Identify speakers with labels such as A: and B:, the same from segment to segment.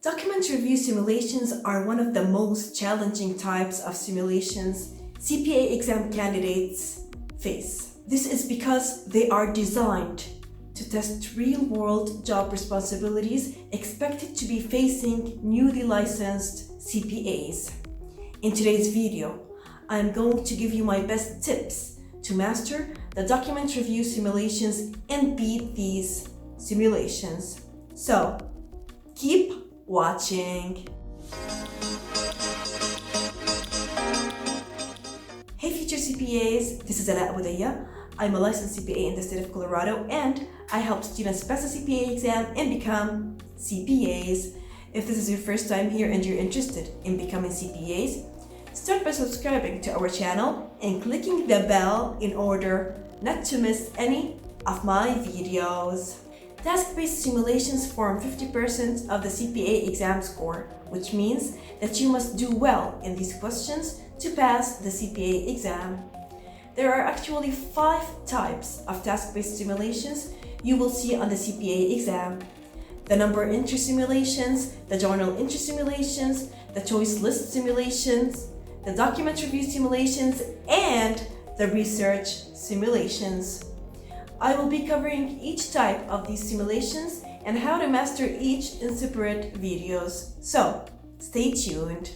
A: Document review simulations are one of the most challenging types of simulations CPA exam candidates face. This is because they are designed to test real-world job responsibilities expected to be facing newly licensed CPAs. In today's video, I am going to give you my best tips to master the document review simulations and beat these simulations. So, keep watching. Hey future CPAs, this is AUD AICPA. I'm a licensed CPA in the state of Colorado and I help students pass the CPA exam and become CPAs. If this is your first time here and you're interested in becoming CPAs, start by subscribing to our channel and clicking the bell in order not to miss any of my videos. Task-based simulations form 50% of the CPA exam score, which means that you must do well in these questions to pass the CPA exam. There are actually 5 types of task-based simulations you will see on the CPA exam: the number entry simulations, the journal entry simulations, the choice list simulations, the document review simulations, and the research simulations. I will be covering each type of these simulations and how to master each in separate videos. So, stay tuned.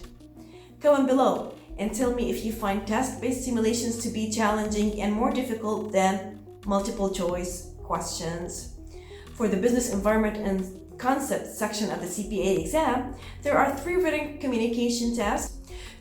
A: Comment below and tell me if you find task-based simulations to be challenging and more difficult than multiple choice questions. For the business environment and concept section of the CPA exam, there are 3 written communication tasks.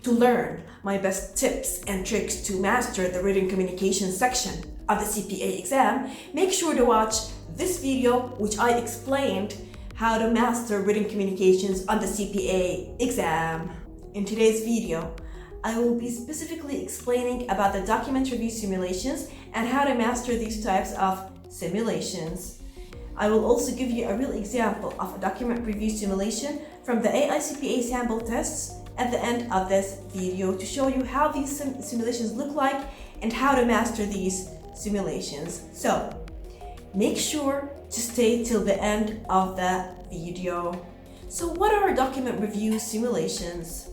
A: To learn my best tips and tricks to master the written communication section of the CPA exam, make sure to watch this video which I explained how to master written communications on the CPA exam. In today's video, I will be specifically explaining about the document review simulations and how to master these types of simulations. I will also give you a real example of a document review simulation from the AICPA sample tests at the end of this video to show you how these simulations look like and how to master these simulations. So, make sure to stay till the end of the video. So what are document review simulations?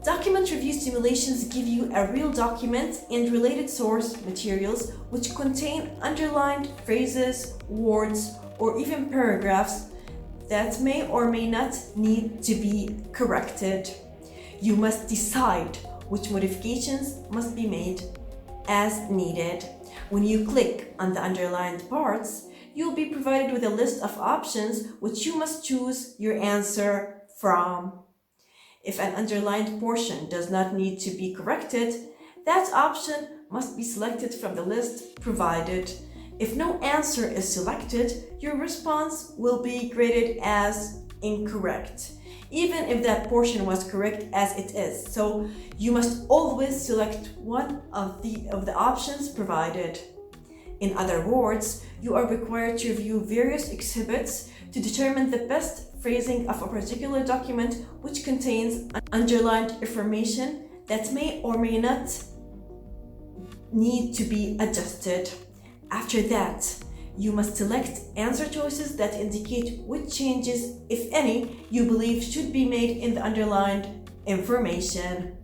A: Document review simulations give you a real document and related source materials which contain underlined phrases, words, or even paragraphs that may or may not need to be corrected. You must decide which modifications must be made as needed. When you click on the underlined parts, you'll be provided with a list of options which you must choose your answer from. If an underlined portion does not need to be corrected, that option must be selected from the list provided. If no answer is selected, your response will be graded as incorrect, even if that portion was correct as it is. So you must always select one of the options provided. In other words, you are required to review various exhibits to determine the best phrasing of a particular document which contains underlined information that may or may not need to be adjusted. After that, you must select answer choices that indicate which changes, if any, you believe should be made in the underlined information.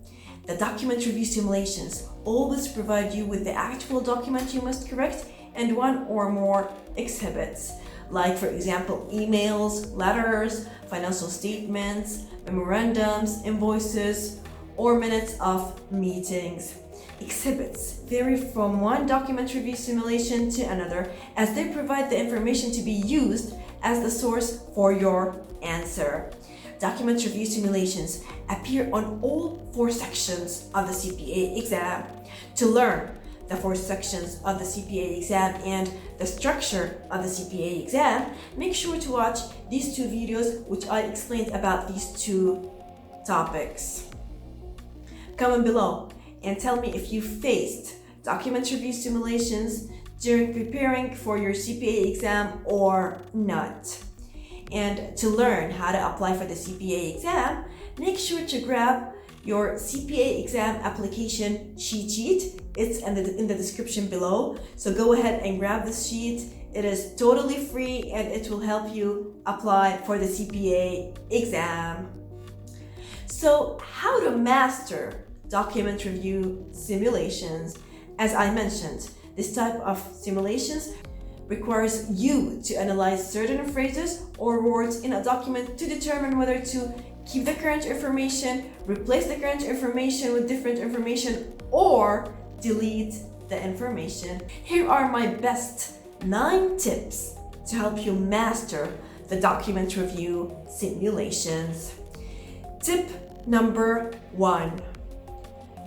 A: The document review simulations always provide you with the actual document you must correct and one or more exhibits, like for example, emails, letters, financial statements, memorandums, invoices, or minutes of meetings. Exhibits vary from one document review simulation to another as they provide the information to be used as the source for your answer. Document review simulations appear on all 4 sections of the CPA exam. To learn the 4 sections of the CPA exam and the structure of the CPA exam, make sure to watch these 2 videos which I explained about these 2 topics. Comment below and tell me if you faced document review simulations during preparing for your CPA exam or not. And to learn how to apply for the CPA exam, make sure to grab your CPA exam application cheat sheet. It's in the description below. So go ahead and grab this sheet. It is totally free and it will help you apply for the CPA exam. So how to master document review simulations? As I mentioned, this type of simulations requires you to analyze certain phrases or words in a document to determine whether to keep the current information, replace the current information with different information, or delete the information. Here are my best 9 tips to help you master the document review simulations. Tip number 1.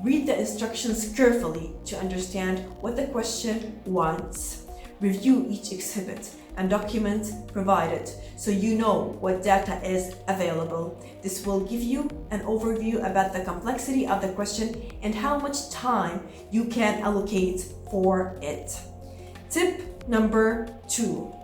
A: Read the instructions carefully to understand what the question wants. Review each exhibit and document provided so you know what data is available. This will give you an overview about the complexity of the question and how much time you can allocate for it. Tip number 2.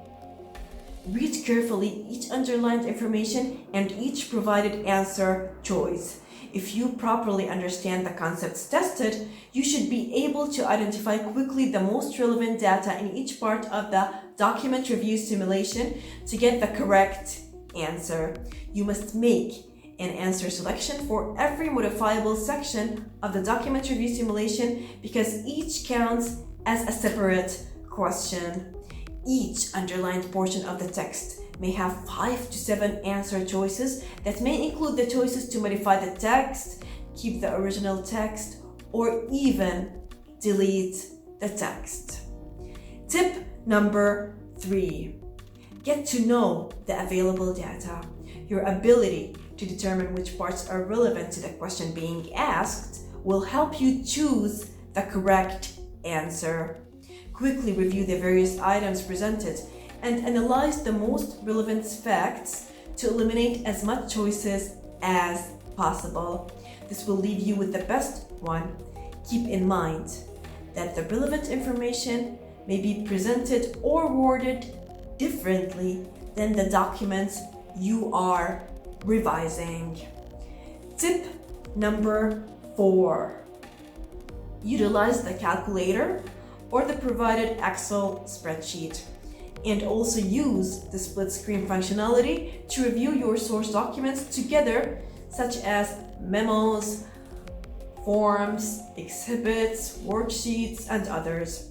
A: Read carefully each underlined information and each provided answer choice. If you properly understand the concepts tested, you should be able to identify quickly the most relevant data in each part of the document review simulation to get the correct answer. You must make an answer selection for every modifiable section of the document review simulation because each counts as a separate question. Each underlined portion of the text may have 5 to 7 answer choices that may include the choices to modify the text, keep the original text, or even delete the text. Tip number 3. Get to know the available data. Your ability to determine which parts are relevant to the question being asked will help you choose the correct answer. Quickly review the various items presented and analyze the most relevant facts to eliminate as much choices as possible. This will leave you with the best one. Keep in mind that the relevant information may be presented or worded differently than the documents you are revising. Tip number 4. Utilize the calculator or the provided Excel spreadsheet, and also use the split screen functionality to review your source documents together, such as memos, forms, exhibits, worksheets, and others.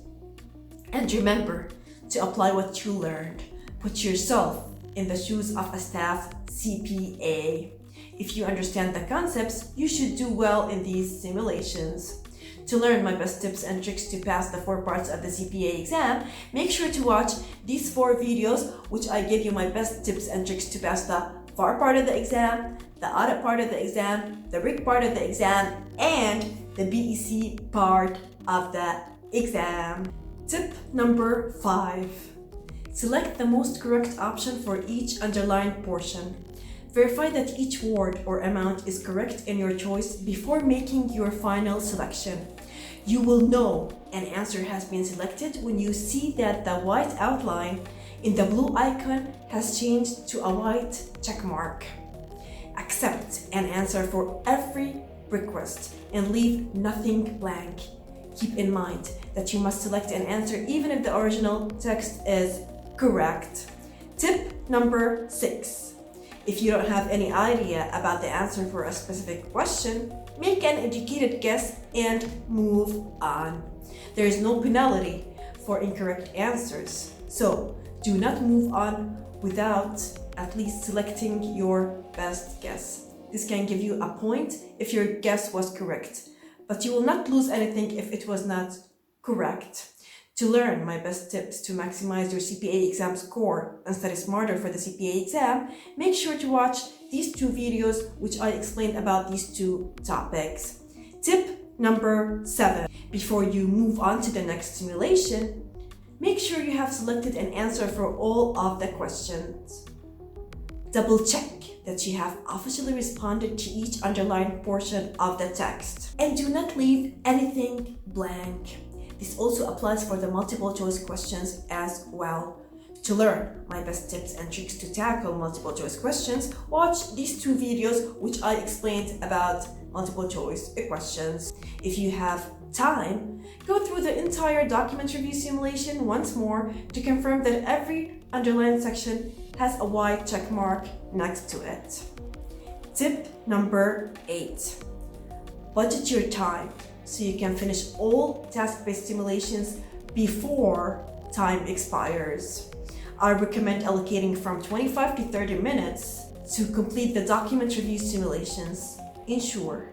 A: And remember to apply what you learned. Put yourself in the shoes of a staff CPA. If you understand the concepts, you should do well in these simulations. To learn my best tips and tricks to pass the 4 parts of the CPA exam, make sure to watch these 4 videos, which I give you my best tips and tricks to pass the FAR part of the exam, the audit part of the exam, the RIC part of the exam, and the BEC part of the exam. Tip number 5. Select the most correct option for each underlined portion. Verify that each word or amount is correct in your choice before making your final selection. You will know an answer has been selected when you see that the white outline in the blue icon has changed to a white check mark. Accept an answer for every request and leave nothing blank. Keep in mind that you must select an answer even if the original text is correct. Tip number 6. If you don't have any idea about the answer for a specific question, make an educated guess and move on. There is no penalty for incorrect answers, so do not move on without at least selecting your best guess. This can give you a point if your guess was correct, but you will not lose anything if it was not correct. To learn my best tips to maximize your CPA exam score and study smarter for the CPA exam, make sure to watch these 2 videos which I explained about these 2 topics. Tip number 7. Before you move on to the next simulation, make sure you have selected an answer for all of the questions. Double check that you have officially responded to each underlined portion of the text. And do not leave anything blank. This also applies for the multiple choice questions as well. To learn my best tips and tricks to tackle multiple choice questions, watch these 2 videos which I explained about multiple choice questions. If you have time, go through the entire document review simulation once more to confirm that every underlined section has a white check mark next to it. Tip number 8. Budget your time so you can finish all task-based simulations before time expires. I recommend allocating from 25 to 30 minutes to complete the document review simulations. Ensure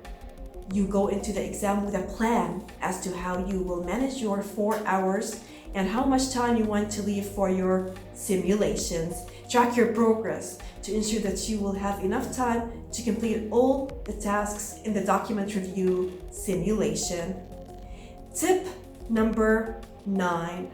A: you go into the exam with a plan as to how you will manage your 4 hours and how much time you want to leave for your simulations. Track your progress to ensure that you will have enough time to complete all the tasks in the document review simulation. Tip number 9.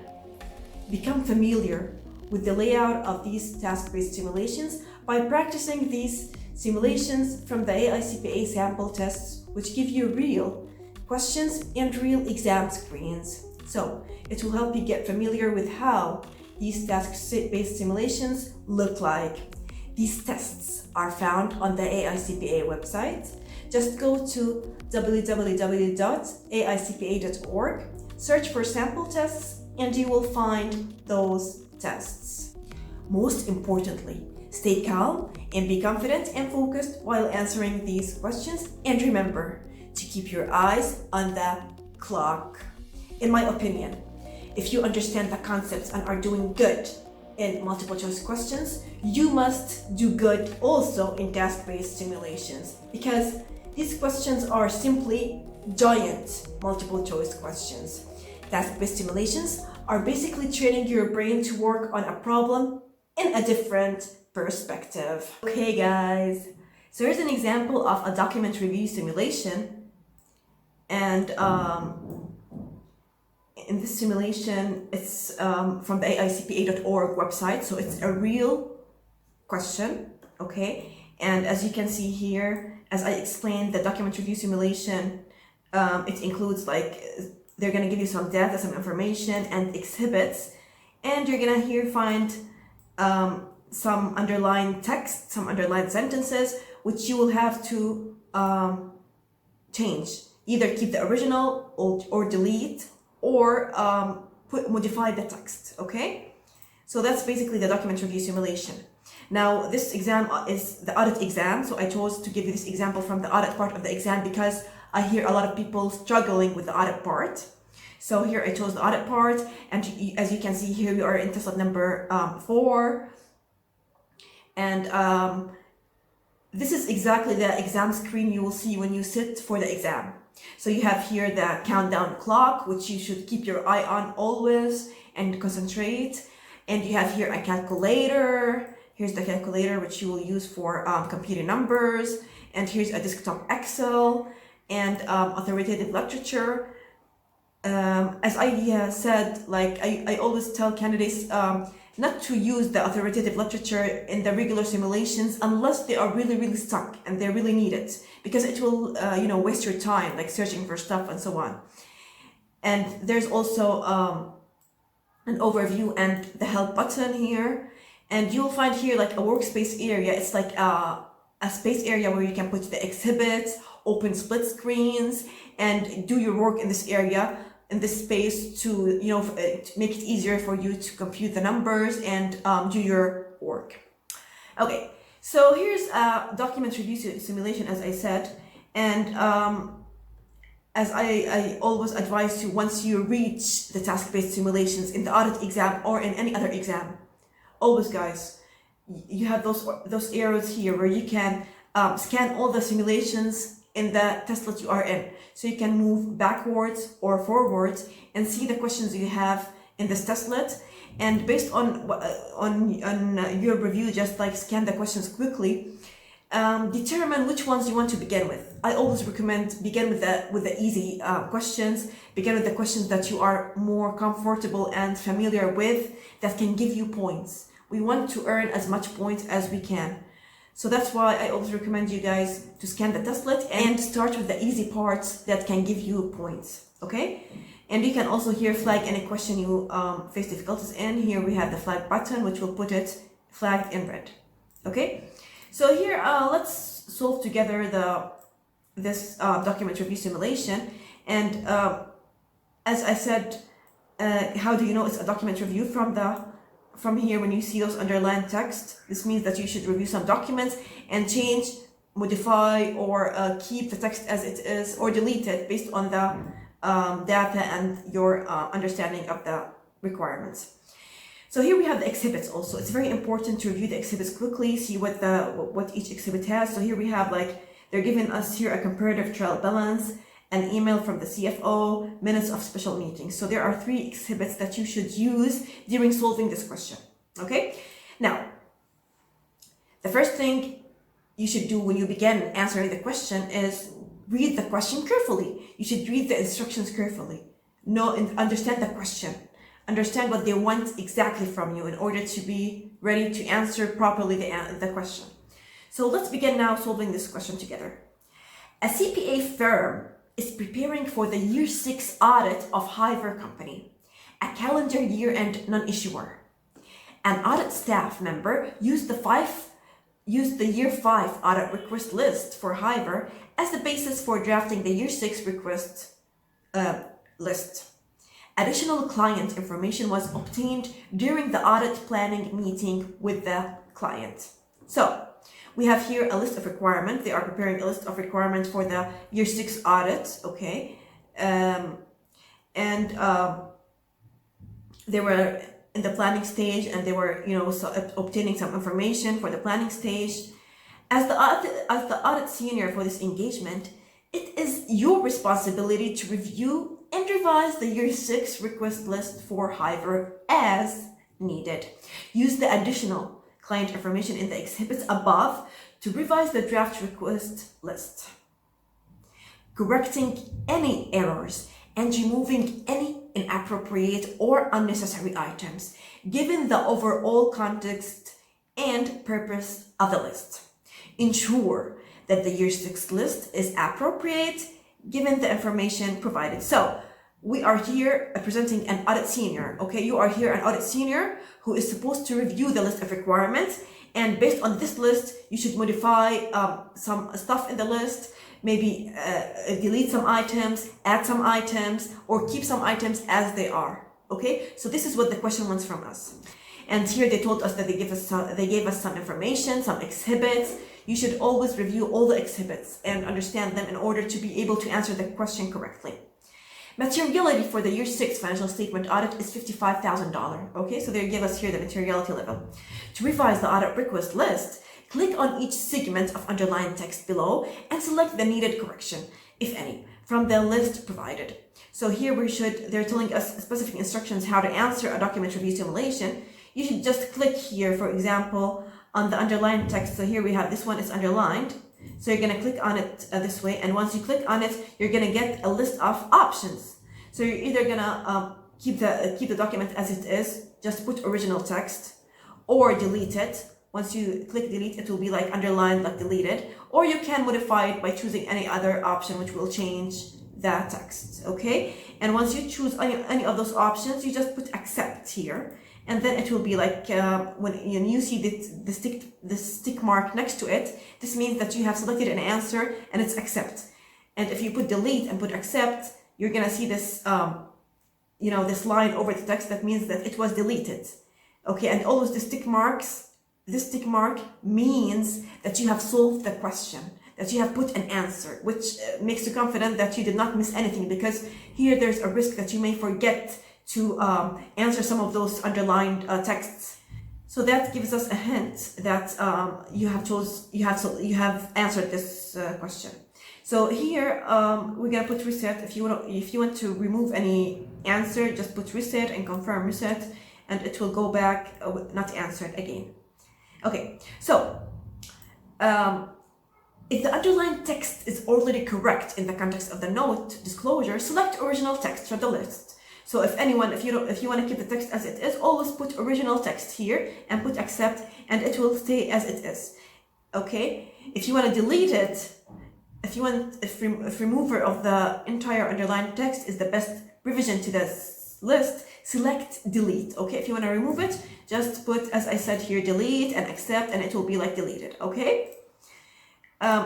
A: Become familiar with the layout of these task-based simulations by practicing these simulations from the AICPA sample tests, which give you real questions and real exam screens. So it will help you get familiar with how these task-based simulations look like. These tests are found on the AICPA website. Just go to www.aicpa.org, search for sample tests, and you will find those tests. Most importantly, stay calm and be confident and focused while answering these questions, and remember to keep your eyes on the clock. In my opinion, if you understand the concepts and are doing good in multiple choice questions, you must do good also in task-based simulations, because these questions are simply giant multiple choice questions. Task-based simulations are basically training your brain to work on a problem in a different perspective. Okay guys, so here's an example of a document review simulation, and in this simulation, it's from the AICPA.org website, so it's a real question, okay? And as you can see here, as I explained, the document review simulation, it includes they're gonna give you some data, some information, and exhibits, and you're gonna here find some underlined text, some underlined sentences, which you will have to change. Either keep the original or delete, or modify the text, okay? So that's basically the document review simulation. Now, this exam is the audit exam, so I chose to give you this example from the audit part of the exam because I hear a lot of people struggling with the audit part. So here I chose the audit part, and as you can see here, we are in test number 4. And this is exactly the exam screen you will see when you sit for the exam. So you have here the countdown clock, which you should keep your eye on always and concentrate. And you have here a calculator. Here's the calculator, which you will use for computing numbers. And here's a desktop Excel and authoritative literature. As I said, I always tell candidates not to use the authoritative literature in the regular simulations unless they are really, really stuck and they really need it, because it will, waste your time, like searching for stuff and so on. And there's also an overview and the help button here. And you'll find here like a workspace area. It's like a space area where you can put the exhibits, open split screens, and do your work in this area, in this space to make it easier for you to compute the numbers and do your work. Okay, so here's a document review simulation, as I said, and as I always advise you, once you reach the task-based simulations in the audit exam or in any other exam, always guys, you have those arrows here where you can scan all the simulations in the testlet you are in. So you can move backwards or forwards and see the questions you have in this testlet. And based on your review, just scan the questions quickly, determine which ones you want to begin with. I always recommend begin with the easy questions. Begin with the questions that you are more comfortable and familiar with, that can give you points. We want to earn as much points as we can. So that's why I always recommend you guys to scan the testlet and start with the easy parts that can give you points, okay? And you can also here flag any question you face difficulties in. Here we have the flag button, which will put it flagged in red, okay? So here, let's solve together the this document review simulation. And as I said, how do you know it's a document review? From here, when you see those underlined text, this means that you should review some documents and change, modify, or keep the text as it is, or delete it based on the data and your understanding of the requirements. So here we have the exhibits also. It's very important to review the exhibits quickly, see what each exhibit has. So here we have, like, they're giving us here a comparative trial balance, an email from the CFO, minutes of special meetings. So there are 3 exhibits that you should use during solving this question. Okay? Now, the first thing you should do when you begin answering the question is read the question carefully. You should read the instructions carefully. Know and understand the question. Understand what they want exactly from you in order to be ready to answer properly the question. So let's begin now solving this question together. A CPA firm is preparing for the Year 6 audit of Hiver Company, a calendar year-end non-issuer. An audit staff member used the Year 5 audit request list for Hiver as the basis for drafting the Year 6 request list. Additional client information was obtained during the audit planning meeting with the client. So we have here a list of requirements. They are preparing a list of requirements for the Year 6 audit, okay? They were in the planning stage, and they were, obtaining some information for the planning stage. As the audit senior for this engagement, it is your responsibility to review and revise the Year 6 request list for Hiver as needed. Use the additional client information in the exhibits above to revise the draft request list, correcting any errors and removing any inappropriate or unnecessary items, given the overall context and purpose of the list. Ensure that the Year 6 list is appropriate given the information provided. So we are here presenting an audit senior, okay? You are here an audit senior who is supposed to review the list of requirements, and based on this list, you should modify some stuff in the list, maybe delete some items, add some items, or keep some items as they are, okay? So this is what the question wants from us. And here they told us that they gave us some information, some exhibits. You should always review all the exhibits and understand them in order to be able to answer the question correctly. Materiality for the Year 6 financial statement audit is $55,000. Okay, so they give us here the materiality level. To revise the audit request list, click on each segment of underlined text below and select the needed correction, if any, from the list provided. So here they're telling us specific instructions how to answer a document review simulation. You should just click here, for example, on the underlined text. So here we have this one is underlined. So you're going to click on it this way, and once you click on it, you're going to get a list of options. So you're either going to keep the document as it is, just put original text, or delete it. Once you click delete, it will be like underlined, like deleted, or you can modify it by choosing any other option which will change the text, okay? And once you choose any of those options, you just put accept here. And then it will be like when you see the stick mark next to it, this means that you have selected an answer and it's accept. And if you put delete and put accept, you're gonna see this, this line over the text that means that it was deleted. Okay, and always this stick mark means that you have solved the question, that you have put an answer, which makes you confident that you did not miss anything, because here there's a risk that you may forget to answer some of those underlined texts. So that gives us a hint that you have answered this question. So here we're gonna put reset. If you want to remove any answer, just put reset and confirm reset, and it will go back not answered again. Okay, so if the underlined text is already correct in the context of the note disclosure, select original text from the list. So if you want to keep the text as it is, always put original text here and put accept, and it will stay as it is. Okay. If you want to delete it, if remover of the entire underlined text is the best revision to this list, select delete. Okay. If you want to remove it, just put, as I said here, delete and accept, and it will be like deleted. Okay.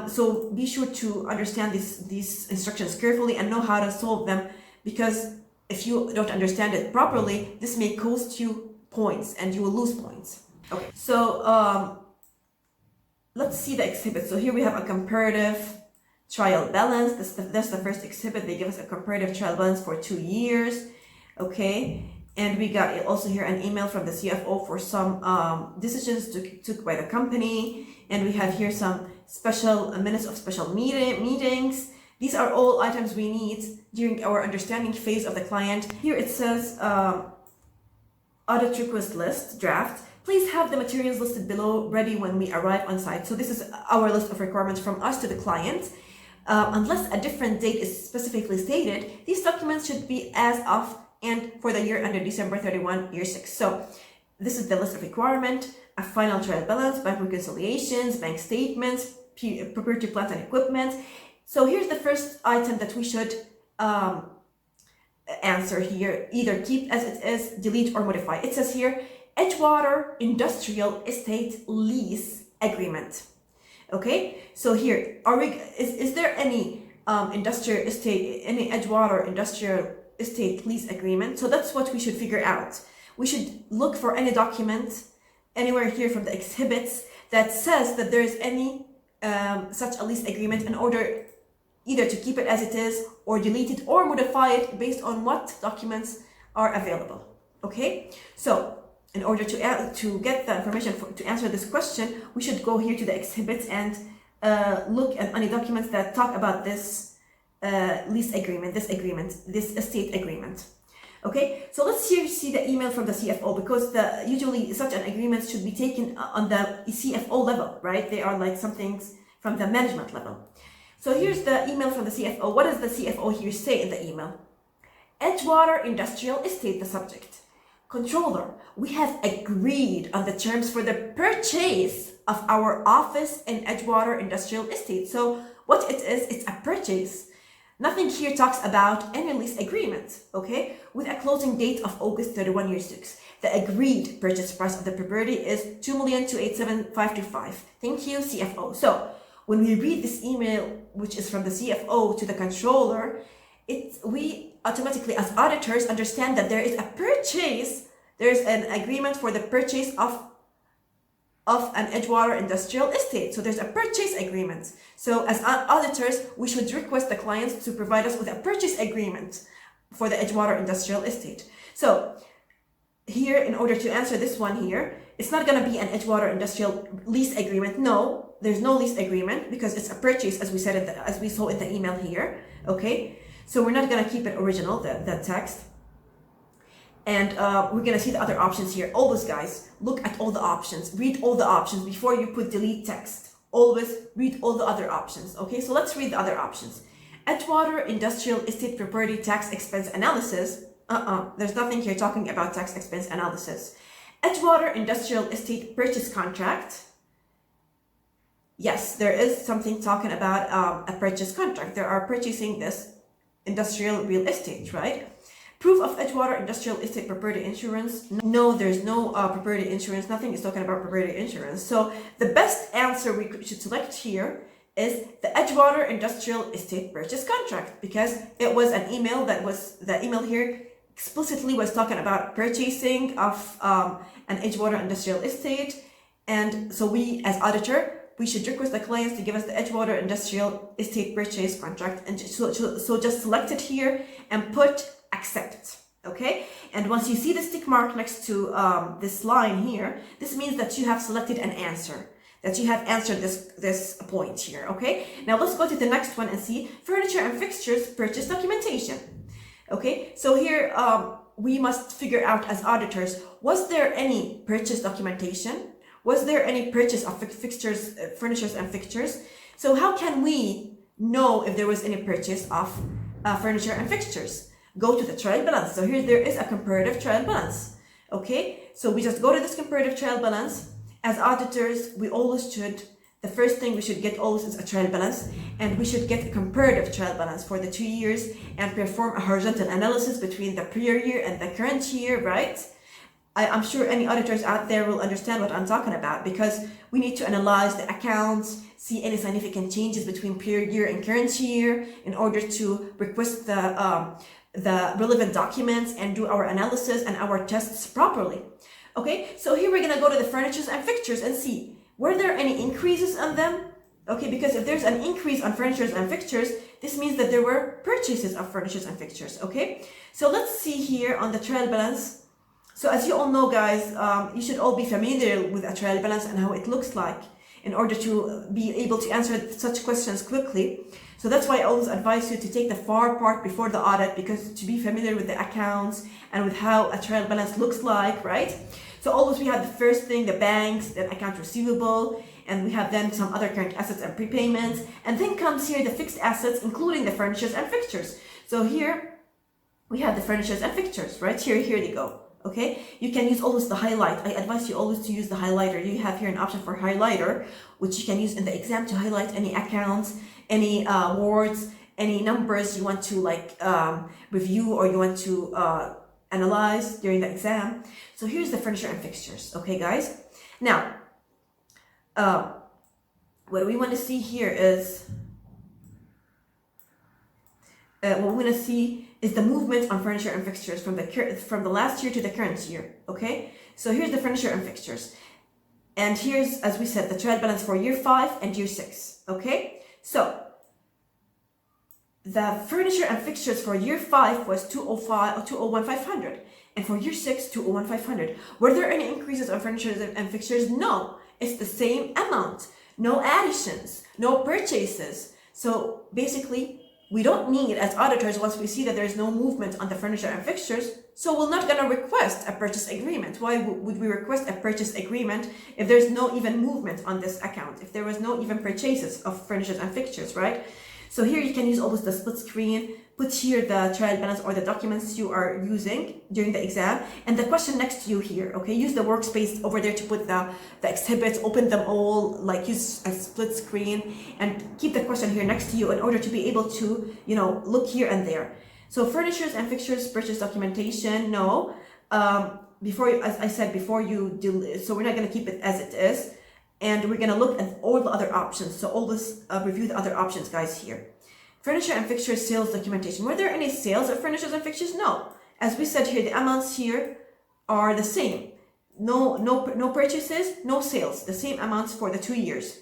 A: So be sure to understand these instructions carefully and know how to solve them, because if you don't understand it properly, this may cost you points and you will lose points. Okay, so let's see the exhibit. So here we have a comparative trial balance. That's the first exhibit. They give us a comparative trial balance for 2 years. Okay, and we got also here an email from the CFO for some decisions took by the company, and we have here some special minutes of special meetings. These are all items we need during our understanding phase of the client. Here it says audit request list draft. Please have the materials listed below ready when we arrive on site. So this is our list of requirements from us to the client. Unless a different date is specifically stated, these documents should be as of and for the year under December 31, year 6. So this is the list of requirement: a final trial balance, bank reconciliations, bank statements, property, plant and equipment. So here's the first item that we should answer here: either keep as it is, delete, or modify. It says here, Edgewater Industrial Estate Lease Agreement. Okay, so here, is there any industrial estate, any Edgewater Industrial Estate Lease Agreement? So that's what we should figure out. We should look for any document anywhere here from the exhibits that says that there is any such a lease agreement, in order either to keep it as it is or delete it or modify it based on what documents are available. Okay, so in order to get the information to answer this question, we should go here to the exhibits and look at any documents that talk about this lease agreement, this estate agreement. Okay, so let's here see the email from the CFO, because usually such an agreement should be taken on the CFO level, right? They are like some things from the management level. So here's the email from the CFO. What does the CFO here say in the email? Edgewater Industrial Estate, the subject. Controller, we have agreed on the terms for the purchase of our office in Edgewater Industrial Estate. So what it is, it's a purchase. Nothing here talks about any lease agreement, okay? With a closing date of August 31, year 6. The agreed purchase price of the property is $2,287,525. Thank you, CFO. So when we read this email, which is from the CFO to the controller, we automatically, as auditors, understand that there is a purchase, there's an agreement for the purchase of an Edgewater Industrial Estate. So there's a purchase agreement. So as auditors, we should request the clients to provide us with a purchase agreement for the Edgewater Industrial Estate. So here, in order to answer this one here, it's not going to be an Edgewater Industrial lease agreement. No, there's no lease agreement, because it's a purchase, as we said, as we saw in the email here. Okay, so we're not going to keep it original, the text. And we're going to see the other options here. Always, guys, look at all the options. Read all the options before you put delete text. Always read all the other options. Okay, so let's read the other options. Edgewater Industrial Estate Property Tax Expense Analysis. There's nothing here talking about tax expense analysis. Edgewater Industrial Estate Purchase Contract. Yes, there is something talking about a purchase contract. They are purchasing this industrial real estate, right? Proof of Edgewater Industrial Estate Property Insurance. No, there's no property insurance. Nothing is talking about property insurance. So the best answer we should select here is the Edgewater Industrial Estate Purchase Contract, because it was an email the email here explicitly was talking about purchasing of an Edgewater Industrial Estate. And so we, as auditor, we should request the clients to give us the Edgewater Industrial Estate Purchase Contract. And so just select it here and put accept. Okay, and once you see the tick mark next to this line here, this means that you have selected an answer, that you have answered this point here. Okay, now let's go to the next one and see furniture and fixtures purchase documentation. Okay, so here we must figure out as auditors, was there any purchase documentation? Was there any purchase of fixtures, furnitures and fixtures? So how can we know if there was any purchase of furniture and fixtures? Go to the trial balance. So here there is a comparative trial balance. Okay, so we just go to this comparative trial balance. As auditors, we always should, the first thing we should get always is a trial balance, and we should get a comparative trial balance for the 2 years and perform a horizontal analysis between the prior year and the current year, right? I'm sure any auditors out there will understand what I'm talking about, because we need to analyze the accounts, see any significant changes between period year and current year in order to request the relevant documents and do our analysis and our tests properly. Okay, so here we're gonna go to the furnitures and fixtures and see, were there any increases on them? Okay, because if there's an increase on furnitures and fixtures, this means that there were purchases of furnitures and fixtures, okay? So let's see here on the trial balance. So as you all know, guys, you should all be familiar with a trial balance and how it looks like in order to be able to answer such questions quickly. So that's why I always advise you to take the far part before the audit, because to be familiar with the accounts and with how a trial balance looks like, right? So always we have the first thing, the banks, then account receivable, and we have then some other current assets and prepayments, and then comes here the fixed assets, including the furnitures and fixtures. So here we have the furnitures and fixtures, right? Here they go. Okay, you can use always the highlight. I advise you always to use the highlighter. You have here an option for highlighter, which you can use in the exam to highlight any accounts, any words, any numbers you want to review or you want to analyze during the exam. So here's the furniture and fixtures. Okay, guys. Now, what we want to see here is what we want to see is the movement on furniture and fixtures from the last year to the current year. Okay, so here's the furniture and fixtures, and here's, as we said, the trial balance for year 5 and year 6. Okay, so the furniture and fixtures for year 5 was 201,500, and for year 6 201,500. Were there any increases on furniture and fixtures? No, it's the same amount. No additions, no purchases. So basically, we don't need, as auditors, once we see that there's no movement on the furniture and fixtures, so we're not going to request a purchase agreement. Why would we request a purchase agreement if there's no even movement on this account, if there was no even purchases of furniture and fixtures, right? So here you can use always the split screen, put here the trial balance or the documents you are using during the exam, and the question next to you here, okay? Use the workspace over there to put the exhibits, open them all, like use a split screen, and keep the question here next to you in order to be able to, look here and there. So furnitures and fixtures, purchase documentation, no. As I said before, so we're not gonna keep it as it is. And we're going to look at all the other options. So always review the other options, guys, here. Furniture and fixtures sales documentation. Were there any sales of furnitures and fixtures? No. As we said here, the amounts here are the same. No purchases, no sales. The same amounts for the 2 years.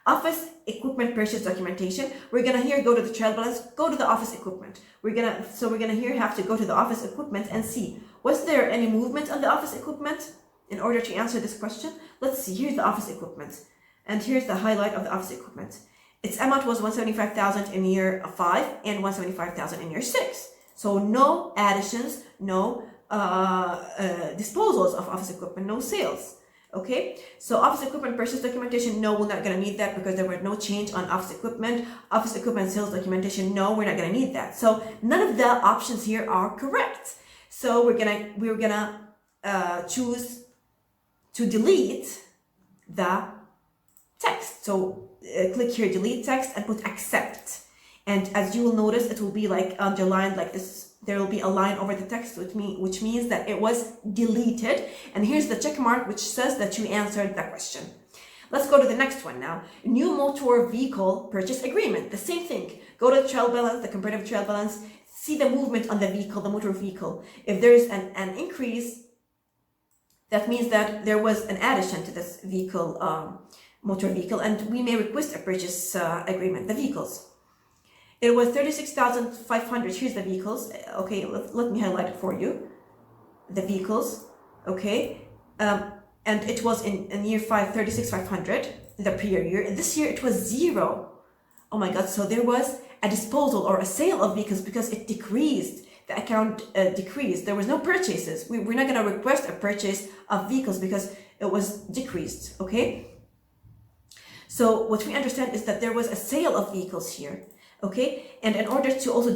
A: Office equipment purchase documentation. We're going to here go to the trial balance, go to the office equipment. We're going to here have to go to the office equipment and see, was there any movement on the office equipment? In order to answer this question, let's see, here's the office equipment. And here's the highlight of the office equipment. Its amount was 175,000 in year 5 and 175,000 in year 6. So no additions, no disposals of office equipment, no sales. Okay, so office equipment purchase documentation, no, we're not going to need that because there were no change on office equipment. Office equipment sales documentation, no, we're not going to need that. So none of the options here are correct. So we're gonna choose to delete the text. So click here, delete text, and put accept. And as you will notice, it will be like underlined like this. There will be a line over the text, which means that it was deleted. And here's the check mark, which says that you answered the question. Let's go to the next one now. New motor vehicle purchase agreement. The same thing. Go to the trial balance, the comparative trial balance, see the movement on the vehicle, the motor vehicle. If there is an increase, that means that there was an addition to this vehicle, motor vehicle, and we may request a purchase agreement, the vehicles. It was 36,500. Here's the vehicles. Okay, let me highlight it for you. The vehicles, okay. And it was in year 5, 36,500, the prior year. And this year it was 0. Oh my God, so there was a disposal or a sale of vehicles because it decreased. The account decreased. There was no purchases. We're not going to request a purchase of vehicles because it was decreased, okay? So what we understand is that there was a sale of vehicles here, okay? And in order to also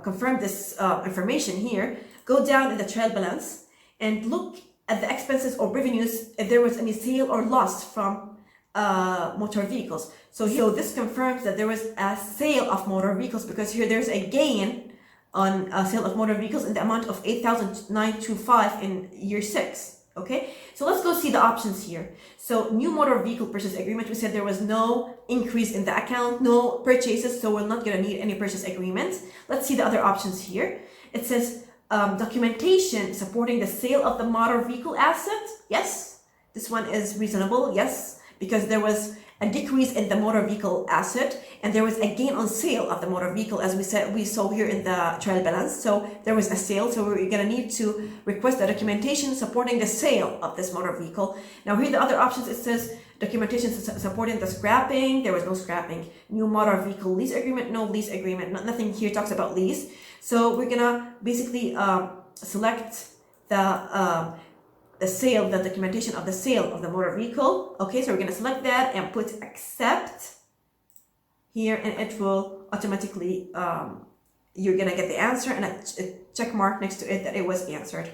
A: confirm this information here, go down in the trial balance and look at the expenses or revenues if there was any sale or loss from motor vehicles. So this confirms that there was a sale of motor vehicles because here there's a gain on sale of motor vehicles in the amount of 8,925 in year 6. Okay, so let's go see the options here. So new motor vehicle purchase agreement, we said there was no increase in the account, no purchases, so we're not going to need any purchase agreements. Let's see the other options here. It says documentation supporting the sale of the motor vehicle asset. Yes, this one is reasonable. Yes, because there was a decrease in the motor vehicle asset and there was a gain on sale of the motor vehicle, as we saw here in the trial balance. So there was a sale, so we're going to need to request the documentation supporting the sale of this motor vehicle. Now here the other options, it says documentation supporting the scrapping. There was no scrapping. New motor vehicle lease agreement, no lease agreement. Nothing here talks about lease. So we're gonna basically select the sale, the documentation of the sale of the motor vehicle. Okay, so we're going to select that and put accept here, and it will automatically, you're going to get the answer and a check mark next to it that it was answered.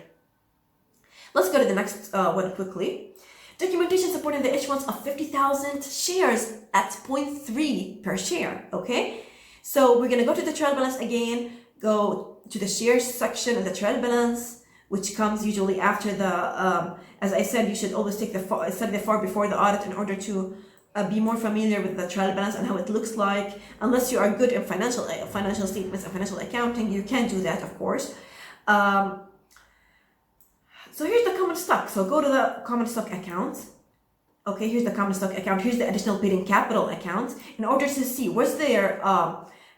A: Let's go to the next one quickly. Documentation supporting the issuance of 50,000 shares at 0.3 per share. Okay, so we're going to go to the trial balance again, go to the shares section of the trial balance, which comes usually after the, as I said, you should always take study the FAR before the audit in order to be more familiar with the trial balance and how it looks like. Unless you are good in financial statements and financial accounting, you can do that, of course. So here's the common stock. So go to the common stock account. Okay, here's the common stock account. Here's the additional paid-in capital account. In order to see, was there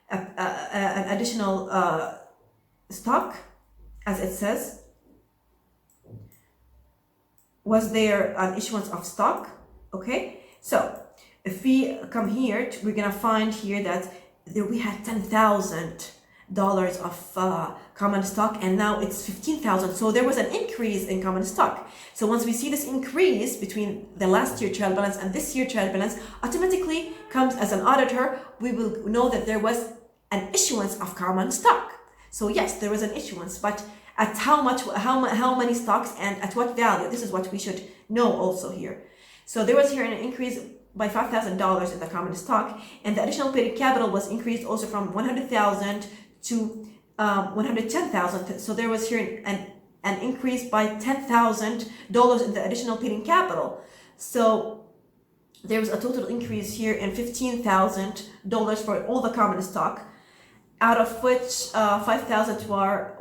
A: an additional stock, as it says? Was there an issuance of stock? Okay, so if we come here, we're gonna find here that we had $10,000 of common stock, and now it's 15,000. So there was an increase in common stock. So once we see this increase between the last year trial balance and this year trial balance, automatically comes as an auditor, we will know that there was an issuance of common stock. So yes, there was an issuance, but at how much, how many stocks and at what value? This is what we should know also here. So there was here an increase by $5,000 in the common stock, and the additional paid capital was increased also from 100,000 to 110,000. So there was here an increase by $10,000 in the additional paid capital. So there was a total increase here in $15,000 for all the common stock, out of which 5,000 were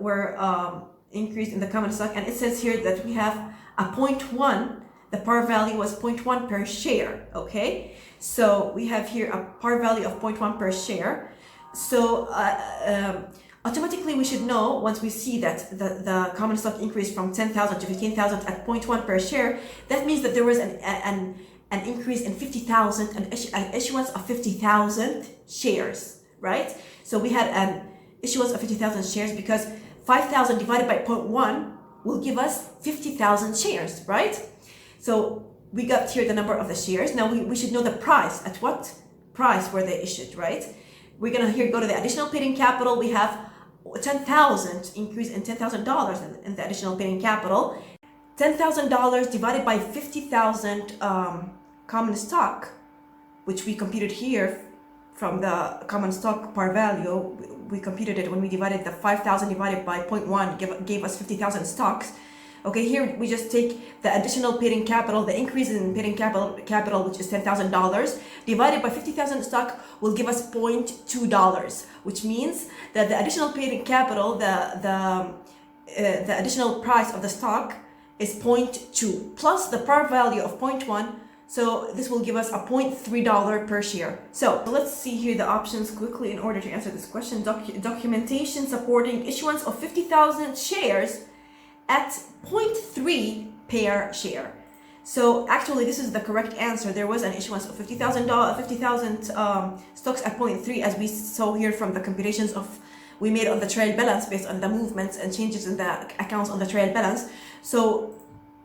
A: increased in the common stock. And it says here that we have a 0.1, the par value was 0.1 per share. Okay, so we have here a par value of 0.1 per share. So automatically we should know, once we see that the common stock increased from 10,000 to 15,000 at 0.1 per share, that means that there was an increase in 50,000, an issuance of 50,000 shares, right? So we had an issuance of 50,000 shares because 5,000 divided by 0.1 will give us 50,000 shares, right? So we got here the number of the shares. Now we should know the price. At what price were they issued, right? We're gonna here go to the additional paid-in capital. We have 10,000 increase in $10,000 in the additional paid-in capital. $10,000 divided by 50,000 common stock, which we computed here from the common stock par value. We computed it when we divided the 5,000 divided by 0.1 gave us 50,000 stocks. Okay, here we just take the additional paid-in capital, the increase in paid-in capital, which is $10,000, divided by 50,000 stock will give us $0.2, which means that the additional paid-in capital, the additional price of the stock is $0.2 plus the par value of 0.1. So this will give us a $0.3 per share. So let's see here the options quickly in order to answer this question. Documentation supporting issuance of 50,000 shares at 0.3 per share. So actually this is the correct answer. There was an issuance of 50,000 stocks at 0.3, as we saw here from the computations we made on the trial balance based on the movements and changes in the accounts on the trial balance. So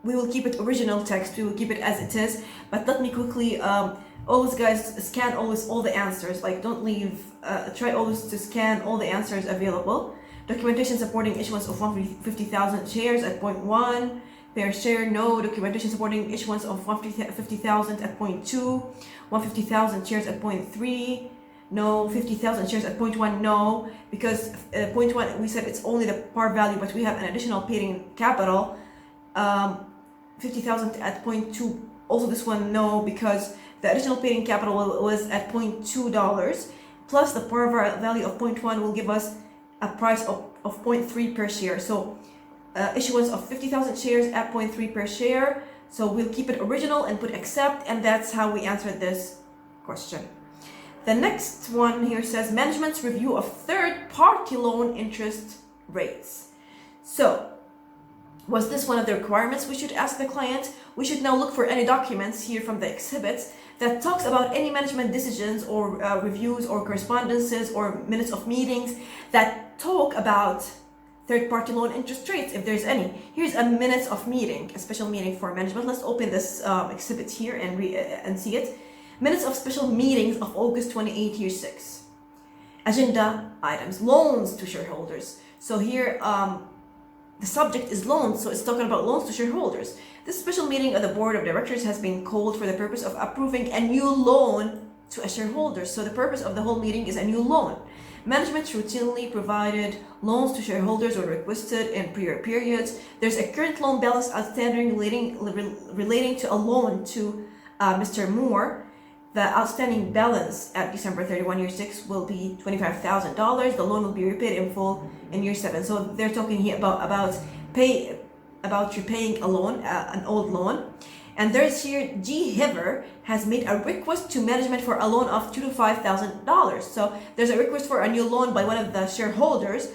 A: we will keep it original text, we will keep it as it is, but let me quickly, always guys, scan all the answers, like don't leave, try always to scan all the answers available. Documentation supporting issuance of 150,000 shares at 0.1 per share, no. Documentation supporting issuance of 150,000 at 0.2, 150,000 shares at 0.3, no. 50,000 shares at 0.1, no, because 0.1 we said it's only the par value, but we have an additional paid-in capital. 50,000 at 0.2. Also this one, no, because the original paid-in capital was at $0.2, plus the par value of 0.1 will give us a price of 0.3 per share. So issuance of 50,000 shares at 0.3 per share. So we'll keep it original and put accept, and that's how we answer this question. The next one here says management's review of third-party loan interest rates. So was this one of the requirements we should ask the client? We should now look for any documents here from the exhibits that talks about any management decisions or reviews or correspondences or minutes of meetings that talk about third-party loan interest rates, if there's any. Here's a minutes of meeting, a special meeting for management. Let's open this exhibit here and see it. Minutes of special meetings of August 28, year 6. Agenda items, loans to shareholders. So here, the subject is loans, so it's talking about loans to shareholders. This special meeting of the board of directors has been called for the purpose of approving a new loan to a shareholder. So the purpose of the whole meeting is a new loan. Management routinely provided loans to shareholders or requested in prior periods. There's a current loan balance outstanding relating to a loan to Mr. Moore. The outstanding balance at December 31, year 6 will be $25,000. The loan will be repaid in full in year 7. So they're talking here about repaying a loan, an old loan. And there's here G. Hiver has made a request to management for a loan of $2,000 to $5,000. So there's a request for a new loan by one of the shareholders.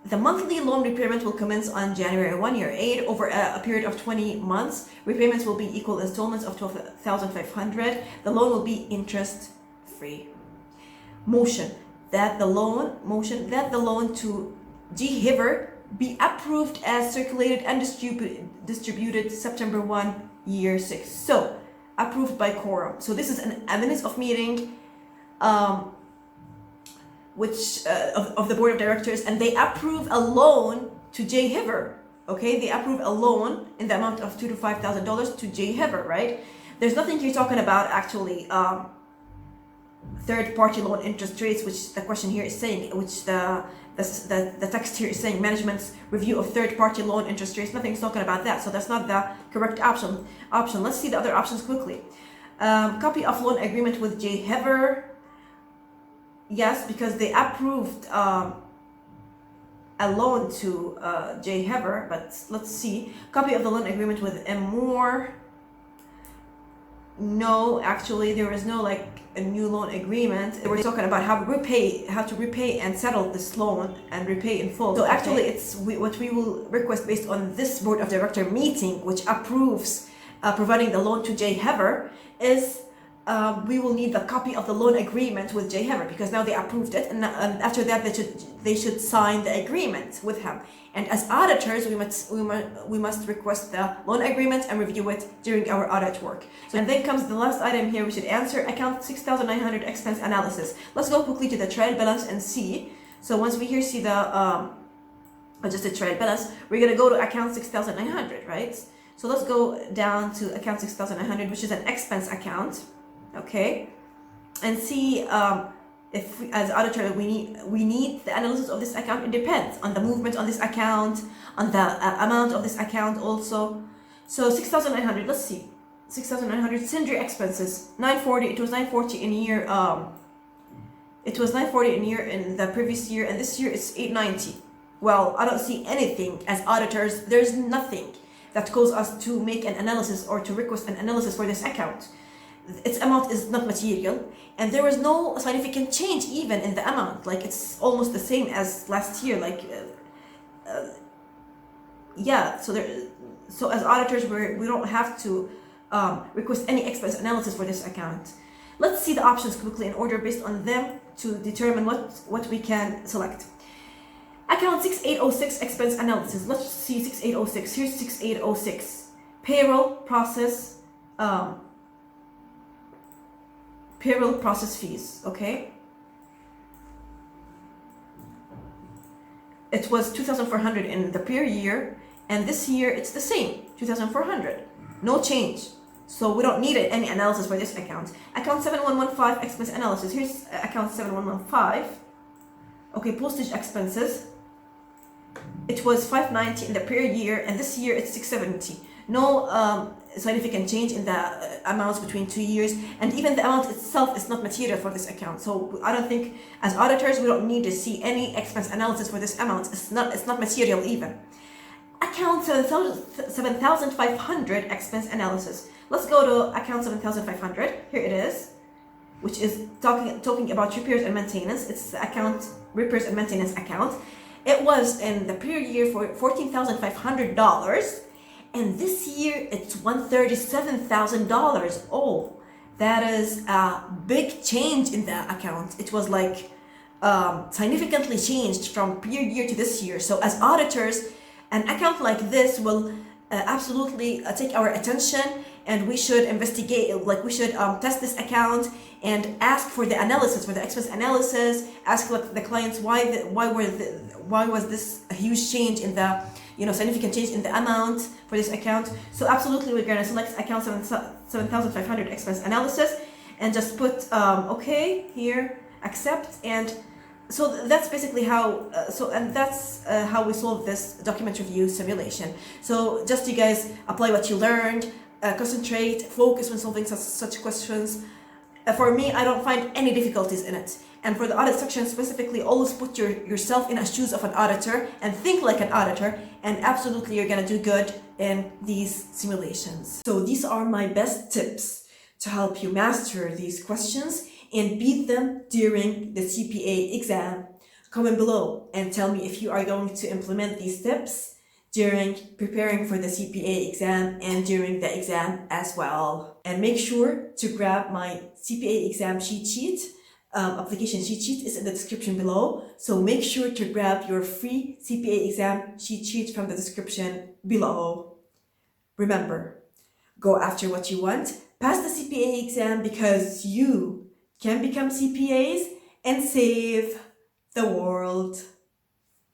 A: The monthly loan repayment will commence on January 1, year 8 over a period of 20 months. Repayments will be equal installments of $12,500. The loan will be interest-free. Motion that the loan to G. Hiver be approved as circulated and distributed September 1, year 6. So approved by quorum. So this is a minutes of meeting of the board of directors, and they approve a loan to J. Hiver. Okay, they approve a loan in the amount of $2,000 to $5,000 to J. Hiver, right? There's nothing here talking about actually third-party loan interest rates, which the question here is saying, which the text here is saying management's review of third-party loan interest rates. Nothing's talking about that, so that's not the correct option. Let's see the other options quickly. Copy of loan agreement with J. Hiver. Yes, because they approved a loan to J. Hiver, but let's see. Copy of the loan agreement with M. Moore. No, actually, there is no like a new loan agreement. We're talking about how to repay and settle this loan and repay in full. So actually, it's what we will request based on this board of director meeting, which approves providing the loan to J. Hiver, is we will need the copy of the loan agreement with J. Hiver, because now they approved it, and after that they should sign the agreement with him. And as auditors, we must request the loan agreement and review it during our audit work. So, and then comes the last item here. We should answer account 6,900 expense analysis. Let's go quickly to the trial balance and see. So once we here see the adjusted trial balance, we're gonna go to account 6,900, right? So let's go down to account 6,900, which is an expense account. Okay, and see if we, as auditor we need the analysis of this account. It depends on the movement on this account, on the amount of this account also. So 6,900, let's see, 6,900 sundry expenses, 940. It was 940 in year it was 940 in year in the previous year, and this year it's 890. Well, I don't see anything as auditors. There's nothing that caused us to make an analysis or to request an analysis for this account. Its amount is not material, and there was no significant change even in the amount. Like it's almost the same as last year. Like yeah, so as auditors we don't have to request any expense analysis for this account. Let's see the options quickly in order based on them to determine what we can select. Account 6806 expense analysis. Let's see 6806. Here's 6806. Payroll process fees. Okay, it was 2,400 in the prior year, and this year it's the same, 2,400. No change. So we don't need any analysis for this account. Account 7115 expense analysis. Here's account 7115. Okay, postage expenses. It was 590 in the prior year, and this year it's 670. no significant change in the amounts between 2 years, and even the amount itself is not material for this account. So I don't think, as auditors, we don't need to see any expense analysis for this amount. It's not material even. Account 7,500 expense analysis. Let's go to account 7,500. Here it is, which is talking about repairs and maintenance. It's the account repairs and maintenance account. It was in the prior year for $14,500, and this year it's $137,000. Oh, that is a big change in the account. It was like significantly changed from prior year to this year. So as auditors, an account like this will absolutely take our attention, and we should investigate, like we should test this account and ask for the analysis, for the expense analysis, ask the clients why was this a huge change in the, significant change in the amount for this account. So absolutely we're gonna select account 7,500 expense analysis and just put okay here, accept, and so that's basically how how we solve this document review simulation. So just you guys apply what you learned, concentrate, focus when solving such questions. For me, I don't find any difficulties in it. And for the audit section specifically, always put yourself in the shoes of an auditor and think like an auditor, and absolutely you're gonna do good in these simulations. So these are my best tips to help you master these questions and beat them during the CPA exam. Comment below and tell me if you are going to implement these tips during preparing for the CPA exam and during the exam as well. And make sure to grab my CPA exam cheat sheet. Application cheat sheet is in the description below. So make sure to grab your free CPA exam cheat sheet from the description below. Remember, go after what you want, pass the CPA exam, because you can become CPAs and save the world.